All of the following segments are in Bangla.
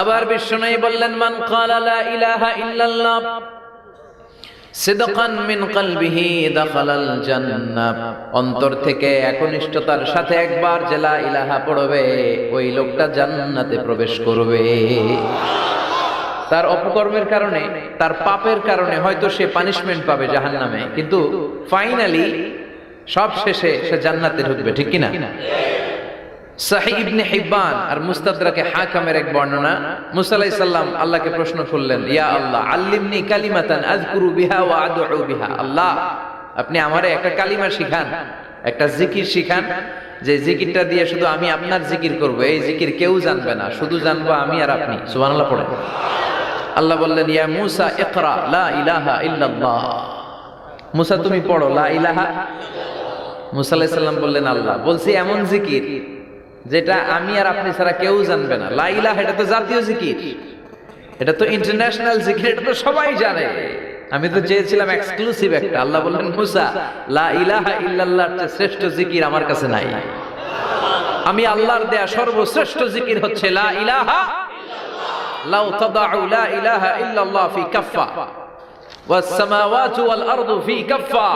আবার বিশ্বনবী বললেন, মান ক্বালা লা ইলাহা ইল্লাল্লাহ সিদকান মিন কলবিহি দাখালাল জান্নাহ, অন্তর থেকে একনিষ্ঠতার সাথে একবার যে লা ইলাহা পড়বে ওই লোকটা জান্নাতে প্রবেশ করবে। তার অপকর্মের কারণে, তার পাপের কারণে হয়তো সে পানিশমেন্ট পাবে জাহান্নামে, কিন্তু ফাইনালি সব শেষে সে জান্নাতে ঢুকবে, ঠিক কিনা? সহিহ ইবনে হিব্বান আর মুস্তাদরাকে হাকিমের এক বর্ণনা, মুসা আলাইহিস সালাম আল্লাহকে প্রশ্ন করলেন, ইয়া আল্লাহ আল্লিমনি কালিমাতান আযকুরু বিহা ওয়া আদউ বিহা, আল্লাহ আপনি আমারে একটা কালিমা শিখান, একটা জিকির শিখান, যে জিকিরটা দিয়ে শুধু আমি আপনার জিকির করব, এই জিকির কেউ জানবে না, শুধু জানবো আমি আর আপনি। সুবহানাল্লাহ পড়েন। আল্লাহ বললেন, ইয়া মুসা ইকরা লা ইলাহা ইল্লাল্লাহ, মুসা তুমি পড়ো লা ইলাহা। মুসা আলাইহিস সালাম বললেন, আল্লাহ বলছি এমন জিকির যেটা আমি আর আপনি ছাড়া কেউ জানবে না। লা ইলাহা এটা তো জাতীয় জিকির, এটা তো ইন্টারন্যাশনাল জিকির, এটা তো সবাই জানে। আমি তো চেয়েছিলাম এক্সক্লুসিভ একটা। আল্লাহ বললেন, মুসা লা ইলাহা ইল্লাল্লাহর চেয়ে শ্রেষ্ঠ জিকির আমার কাছে নাই। আমি আল্লাহর দেয়া সর্বশ্রেষ্ঠ জিকির হচ্ছে লা ইলাহা লাউ তাদাউ লা ইলাহা ইল্লাল্লাহ ফি কাফফা ওয়াস সামাওয়াতু ওয়াল আরদু ফি কাফফা।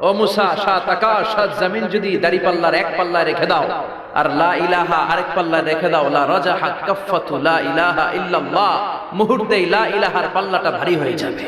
ও মুসা, সাত আকাশ সাত জমিন যদি দাড়িপাল্লার এক পাল্লায় রেখে দাও আর লা ইলাহা আরেক পাল্লায় রেখে দাও, লা রাজাহাত কাফফাতু লা ইলাহা ইল্লাল্লাহ, মুহূর্তেই লা ইলাহার পাল্লাটা ভারী হয়ে যাবে।